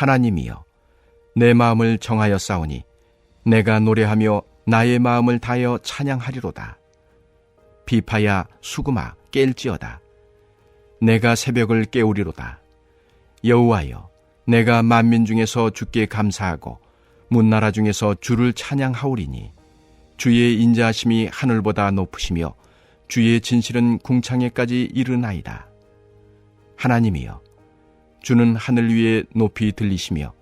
하나님이여, 내 마음을 정하였사오니 내가 노래하며 나의 마음을 다하여 찬양하리로다. 비파야 수금아 깰지어다. 내가 새벽을 깨우리로다. 여호와여, 내가 만민 중에서 주께 감사하고 문나라 중에서 주를 찬양하오리니 주의 인자하심이 하늘보다 높으시며 주의 진실은 궁창에까지 이르나이다. 하나님이여, 주는 하늘 위에 높이 들리시며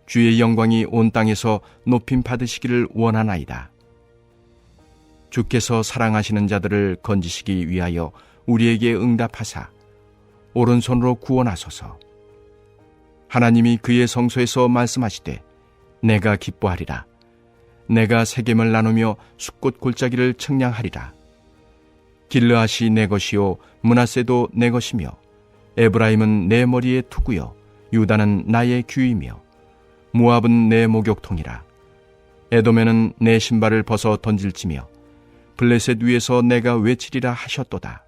주의 영광이 온 땅에서 높임 받으시기를 원하나이다. 주께서 사랑하시는 자들을 건지시기 위하여 우리에게 응답하사 오른손으로 구원하소서. 하나님이 그의 성소에서 말씀하시되 내가 기뻐하리라. 내가 세겜을 나누며 숫꽃 골짜기를 측량하리라. 길르앗이 내 것이요 므낫세도 내 것이며 에브라임은 내 머리에 투구요 유다는 나의 규이며 모압은 내 목욕통이라. 에돔에는 내 신발을 벗어 던질지며 블레셋 위에서 내가 외치리라 하셨도다.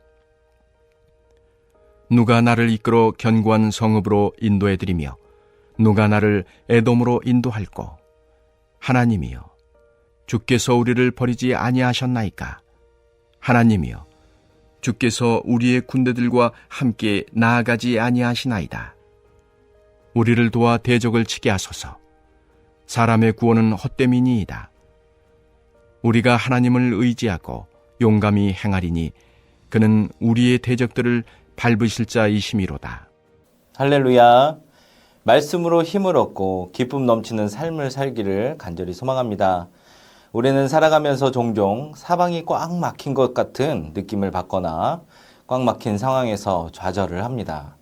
누가 나를 이끌어 견고한 성읍으로 인도해드리며 누가 나를 에돔으로 인도할꼬. 하나님이여, 주께서 우리를 버리지 아니하셨나이까. 하나님이여, 주께서 우리의 군대들과 함께 나아가지 아니하시나이다. 우리를 도와 대적을 치게 하소서. 사람의 구원은 헛됨이니이다. 우리가 하나님을 의지하고 용감히 행하리니 그는 우리의 대적들을 밟으실 자이심이로다. 할렐루야. 말씀으로 힘을 얻고 기쁨 넘치는 삶을 살기를 간절히 소망합니다. 우리는 살아가면서 종종 사방이 꽉 막힌 것 같은 느낌을 받거나 꽉 막힌 상황에서 좌절을 합니다.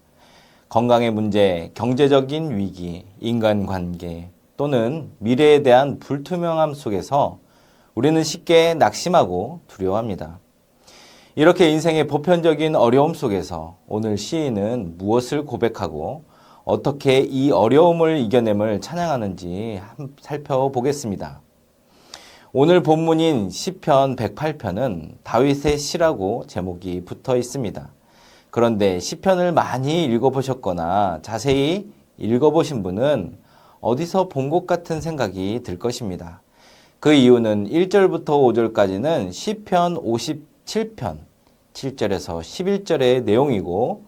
건강의 문제, 경제적인 위기, 인간관계 또는 미래에 대한 불투명함 속에서 우리는 쉽게 낙심하고 두려워합니다. 이렇게 인생의 보편적인 어려움 속에서 오늘 시인은 무엇을 고백하고 어떻게 이 어려움을 이겨냄을 찬양하는지 살펴보겠습니다. 오늘 본문인 시편 108편은 다윗의 시라고 제목이 붙어 있습니다. 그런데 시편을 많이 읽어보셨거나 자세히 읽어보신 분은 어디서 본 것 같은 생각이 들 것입니다. 그 이유는 1절부터 5절까지는 시편 57편 7절에서 11절의 내용이고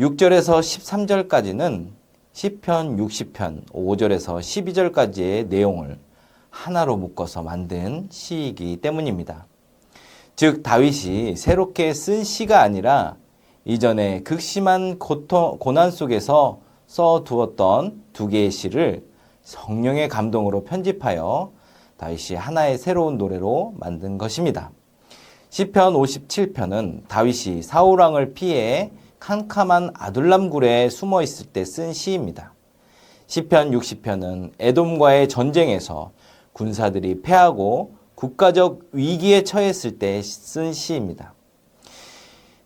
6절에서 13절까지는 시편 60편 5절에서 12절까지의 내용을 하나로 묶어서 만든 시이기 때문입니다. 즉 다윗이 새롭게 쓴 시가 아니라 이전에 극심한 고난 속에서 써두었던 두 개의 시를 성령의 감동으로 편집하여 다윗이 하나의 새로운 노래로 만든 것입니다. 시편 57편은 다윗이 사울왕을 피해 캄캄한 아둘람 굴에 숨어 있을 때 쓴 시입니다. 시편 60편은 에돔과의 전쟁에서 군사들이 패하고 국가적 위기에 처했을 때 쓴 시입니다.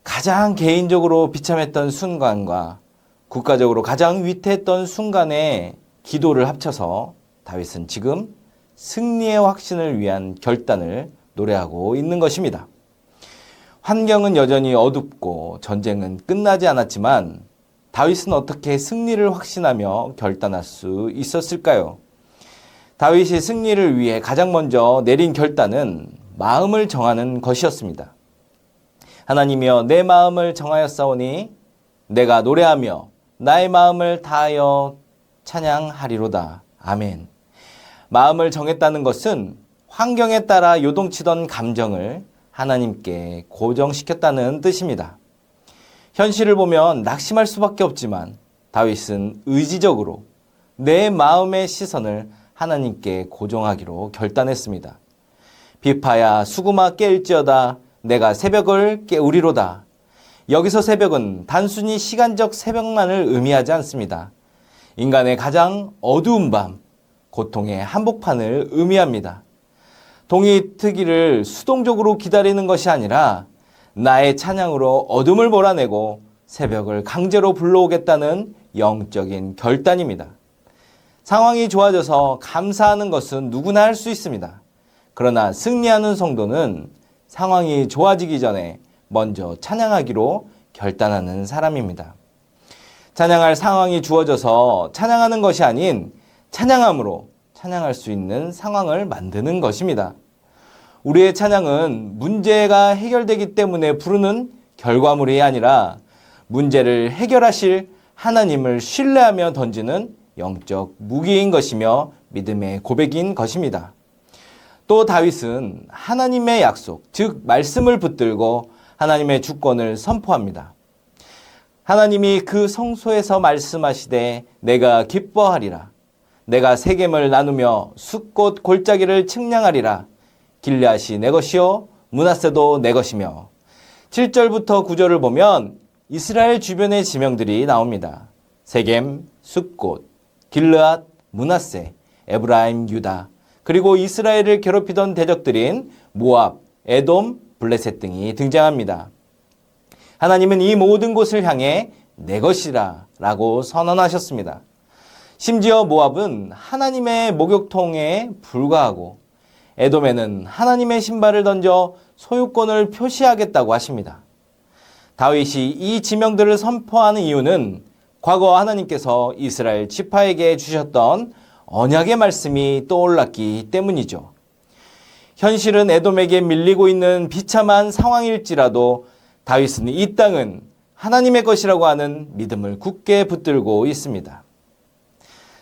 가장 개인적으로 비참했던 순간과 국가적으로 가장 위태했던 순간에 기도를 합쳐서 다윗은 지금 승리의 확신을 위한 결단을 노래하고 있는 것입니다. 환경은 여전히 어둡고 전쟁은 끝나지 않았지만 다윗은 어떻게 승리를 확신하며 결단할 수 있었을까요? 다윗이 승리를 위해 가장 먼저 내린 결단은 마음을 정하는 것이었습니다. 하나님이여, 내 마음을 정하였사오니 내가 노래하며 나의 마음을 다하여 찬양하리로다. 아멘. 마음을 정했다는 것은 환경에 따라 요동치던 감정을 하나님께 고정시켰다는 뜻입니다. 현실을 보면 낙심할 수밖에 없지만 다윗은 의지적으로 내 마음의 시선을 하나님께 고정하기로 결단했습니다. 비파야 수금아 깰지어다. 내가 새벽을 깨우리로다. 여기서 새벽은 단순히 시간적 새벽만을 의미하지 않습니다. 인간의 가장 어두운 밤, 고통의 한복판을 의미합니다. 동이 트기를 수동적으로 기다리는 것이 아니라 나의 찬양으로 어둠을 몰아내고 새벽을 강제로 불러오겠다는 영적인 결단입니다. 상황이 좋아져서 감사하는 것은 누구나 할 수 있습니다. 그러나 승리하는 성도는 상황이 좋아지기 전에 먼저 찬양하기로 결단하는 사람입니다. 찬양할 상황이 주어져서 찬양하는 것이 아닌 찬양함으로 찬양할 수 있는 상황을 만드는 것입니다. 우리의 찬양은 문제가 해결되기 때문에 부르는 결과물이 아니라 문제를 해결하실 하나님을 신뢰하며 던지는 영적 무기인 것이며 믿음의 고백인 것입니다. 또 다윗은 하나님의 약속, 즉 말씀을 붙들고 하나님의 주권을 선포합니다. 하나님이 그 성소에서 말씀하시되 내가 기뻐하리라. 내가 세겜을 나누며 숫꽃 골짜기를 측량하리라. 길앗이 내 것이요 므낫세도 내 것이며. 7절부터 9절을 보면 이스라엘 주변의 지명들이 나옵니다. 세겜, 숫꽃, 길르앗, 므낫세, 에브라임, 유다, 그리고 이스라엘을 괴롭히던 대적들인 모압, 에돔, 블레셋 등이 등장합니다. 하나님은 이 모든 곳을 향해 내 것이라 라고 선언하셨습니다. 심지어 모압은 하나님의 목욕통에 불과하고 에돔에는 하나님의 신발을 던져 소유권을 표시하겠다고 하십니다. 다윗이 이 지명들을 선포하는 이유는 과거 하나님께서 이스라엘 지파에게 주셨던 언약의 말씀이 떠올랐기 때문이죠. 현실은 에돔에게 밀리고 있는 비참한 상황일지라도 다윗은 이 땅은 하나님의 것이라고 하는 믿음을 굳게 붙들고 있습니다.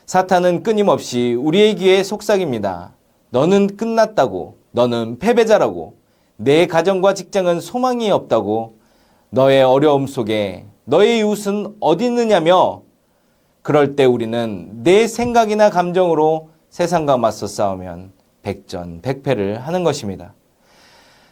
사탄은 끊임없이 우리의 귀에 속삭입니다. 너는 끝났다고, 너는 패배자라고, 내 가정과 직장은 소망이 없다고, 너의 어려움 속에 너의 이웃은 어디 있느냐며, 그럴 때 우리는 내 생각이나 감정으로 세상과 맞서 싸우면 백전백패를 하는 것입니다.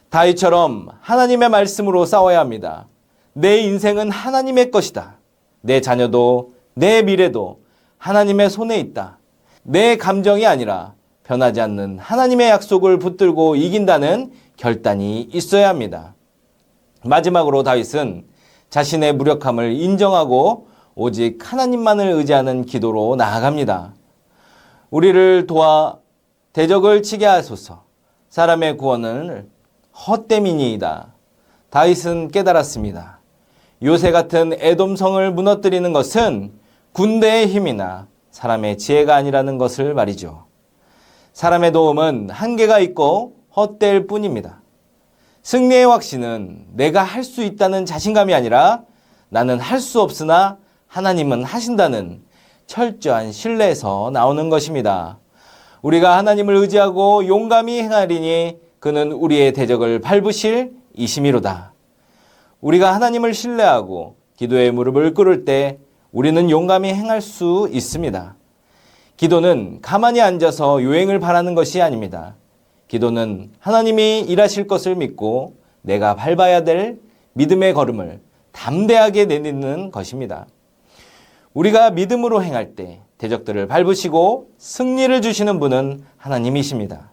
다윗처럼 하나님의 말씀으로 싸워야 합니다. 내 인생은 하나님의 것이다. 내 자녀도 내 미래도 하나님의 손에 있다. 내 감정이 아니라 변하지 않는 하나님의 약속을 붙들고 이긴다는 결단이 있어야 합니다. 마지막으로 다윗은 자신의 무력함을 인정하고 오직 하나님만을 의지하는 기도로 나아갑니다. 우리를 도와 대적을 치게 하소서. 사람의 구원을 헛됨이니이다. 다윗은 깨달았습니다. 요새 같은 에돔성을 무너뜨리는 것은 군대의 힘이나 사람의 지혜가 아니라는 것을 말이죠. 사람의 도움은 한계가 있고 헛될 뿐입니다. 승리의 확신은 내가 할 수 있다는 자신감이 아니라 나는 할 수 없으나 하나님은 하신다는 철저한 신뢰에서 나오는 것입니다. 우리가 하나님을 의지하고 용감히 행하리니 그는 우리의 대적을 밟으실 이심이로다. 우리가 하나님을 신뢰하고 기도의 무릎을 꿇을 때 우리는 용감히 행할 수 있습니다. 기도는 가만히 앉아서 요행을 바라는 것이 아닙니다. 기도는 하나님이 일하실 것을 믿고 내가 밟아야 될 믿음의 걸음을 담대하게 내딛는 것입니다. 우리가 믿음으로 행할 때 대적들을 밟으시고 승리를 주시는 분은 하나님이십니다.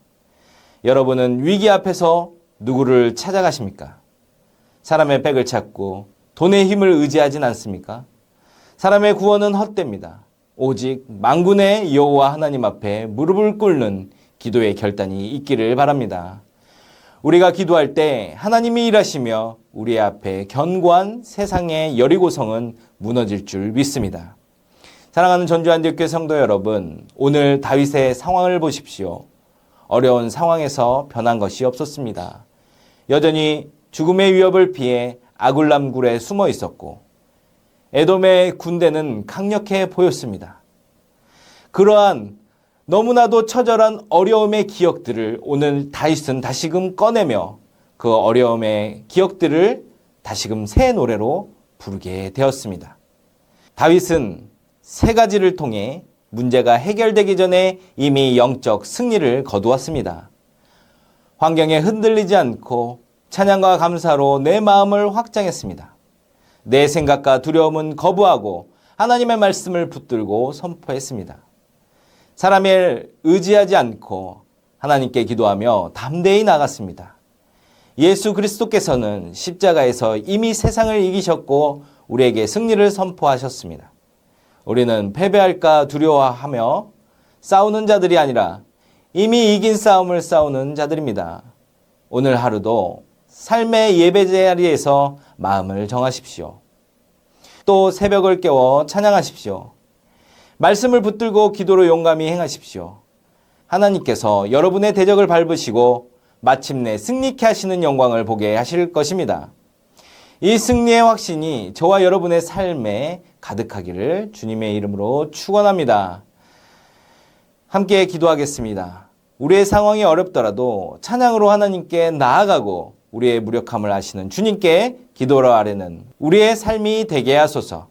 여러분은 위기 앞에서 누구를 찾아가십니까? 사람의 백을 찾고 돈의 힘을 의지하진 않습니까? 사람의 구원은 헛됩니다. 오직 만군의 여호와 하나님 앞에 무릎을 꿇는 기도의 결단이 있기를 바랍니다. 우리가 기도할 때 하나님이 일하시며 우리 앞에 견고한 세상의 여리고성은 무너질 줄 믿습니다. 사랑하는 전주한대교회 성도 여러분, 오늘 다윗의 상황을 보십시오. 어려운 상황에서 변한 것이 없었습니다. 여전히 죽음의 위협을 피해 아굴람 굴에 숨어 있었고 에돔의 군대는 강력해 보였습니다. 그러한 너무나도 처절한 어려움의 기억들을 오늘 다윗은 다시금 꺼내며 그 어려움의 기억들을 다시금 새 노래로 부르게 되었습니다. 다윗은 세 가지를 통해 문제가 해결되기 전에 이미 영적 승리를 거두었습니다. 환경에 흔들리지 않고 찬양과 감사로 내 마음을 확장했습니다. 내 생각과 두려움은 거부하고 하나님의 말씀을 붙들고 선포했습니다. 사람을 의지하지 않고 하나님께 기도하며 담대히 나갔습니다. 예수 그리스도께서는 십자가에서 이미 세상을 이기셨고 우리에게 승리를 선포하셨습니다. 우리는 패배할까 두려워하며 싸우는 자들이 아니라 이미 이긴 싸움을 싸우는 자들입니다. 오늘 하루도 삶의 예배 자리에서 마음을 정하십시오. 또 새벽을 깨워 찬양하십시오. 말씀을 붙들고 기도로 용감히 행하십시오. 하나님께서 여러분의 대적을 밟으시고 마침내 승리케 하시는 영광을 보게 하실 것입니다. 이 승리의 확신이 저와 여러분의 삶에 가득하기를 주님의 이름으로 축원합니다. 함께 기도하겠습니다. 우리의 상황이 어렵더라도 찬양으로 하나님께 나아가고 우리의 무력함을 아시는 주님께 기도로 아뢰는 우리의 삶이 되게 하소서.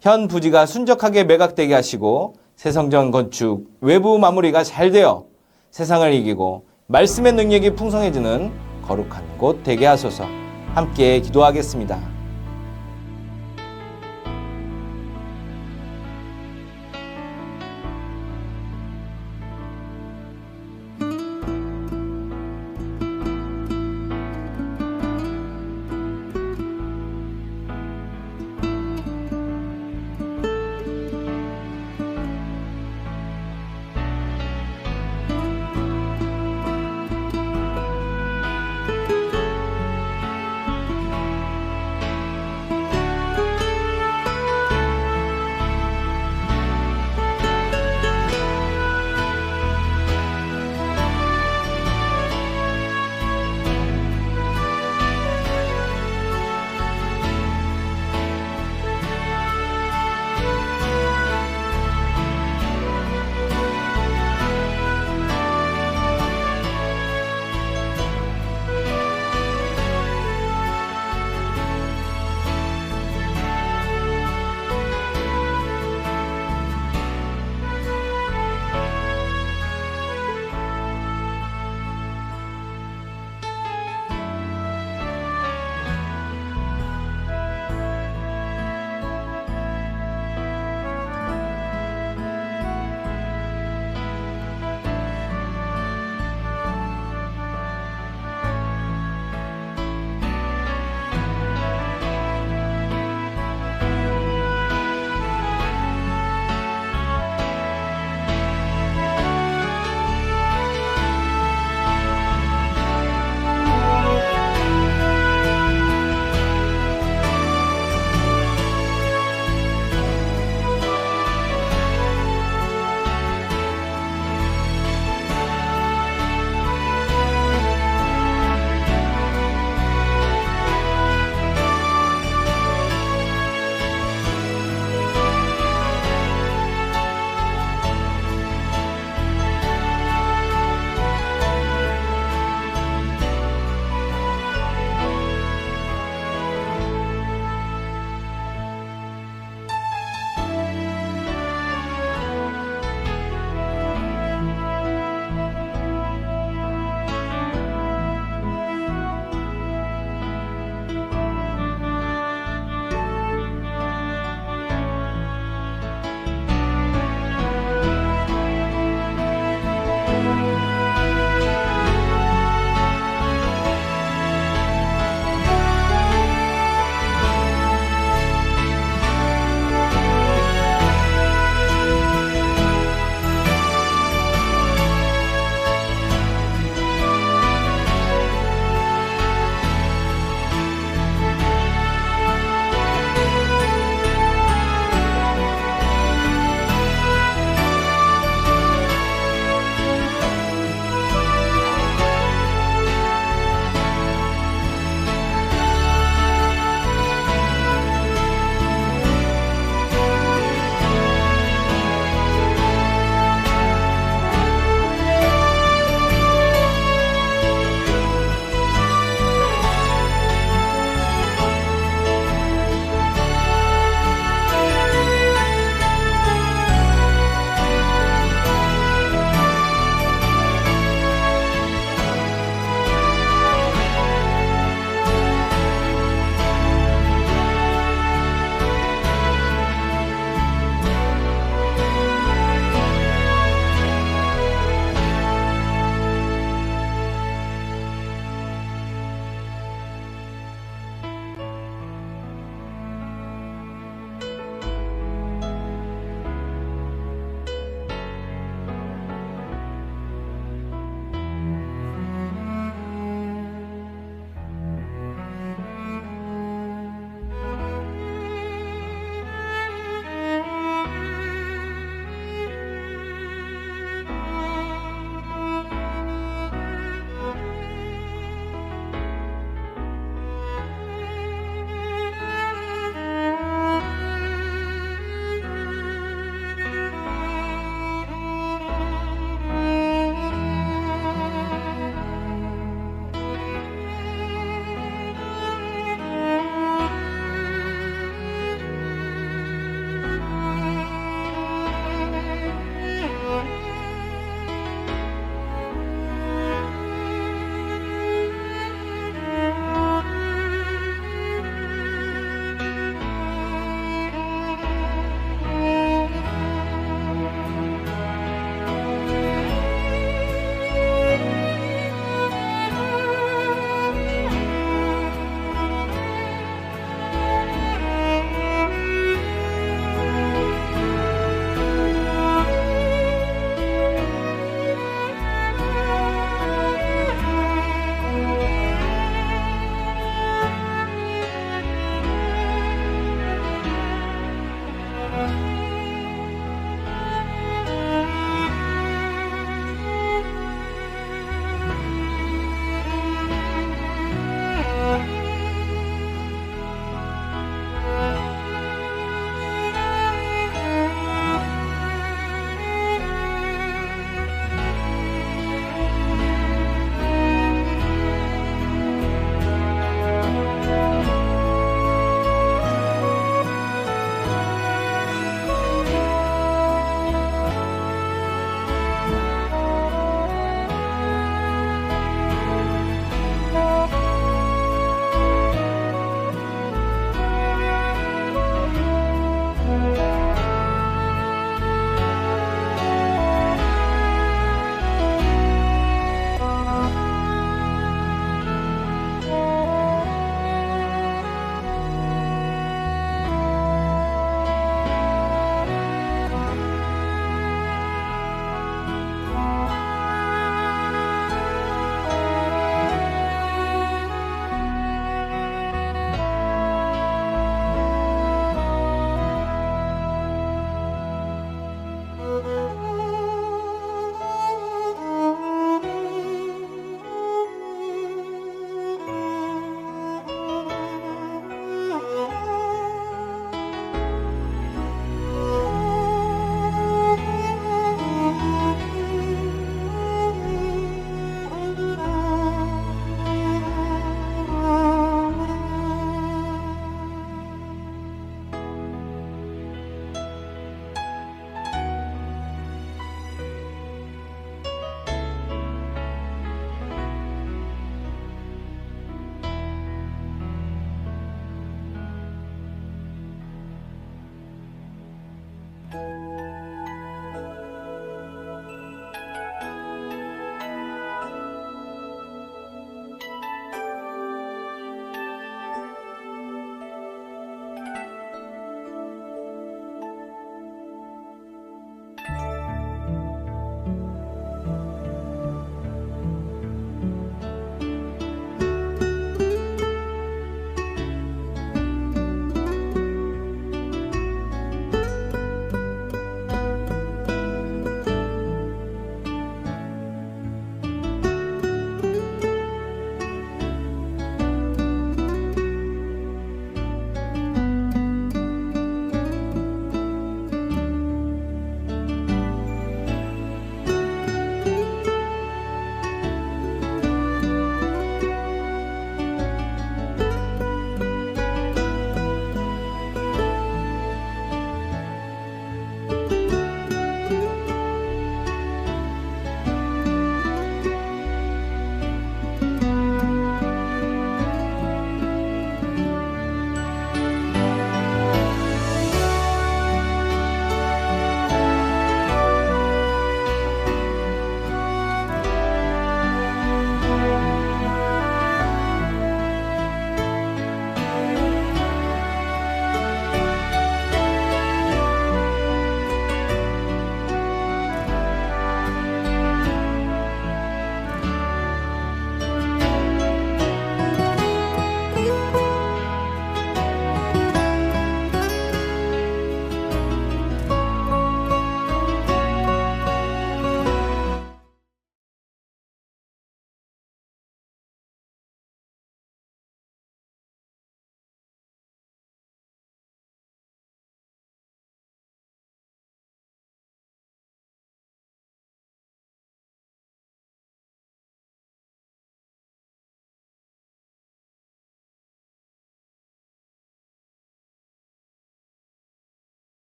현 부지가 순적하게 매각되게 하시고 새성전 건축 외부 마무리가 잘 되어 세상을 이기고 말씀의 능력이 풍성해지는 거룩한 곳 되게 하소서. 함께 기도하겠습니다.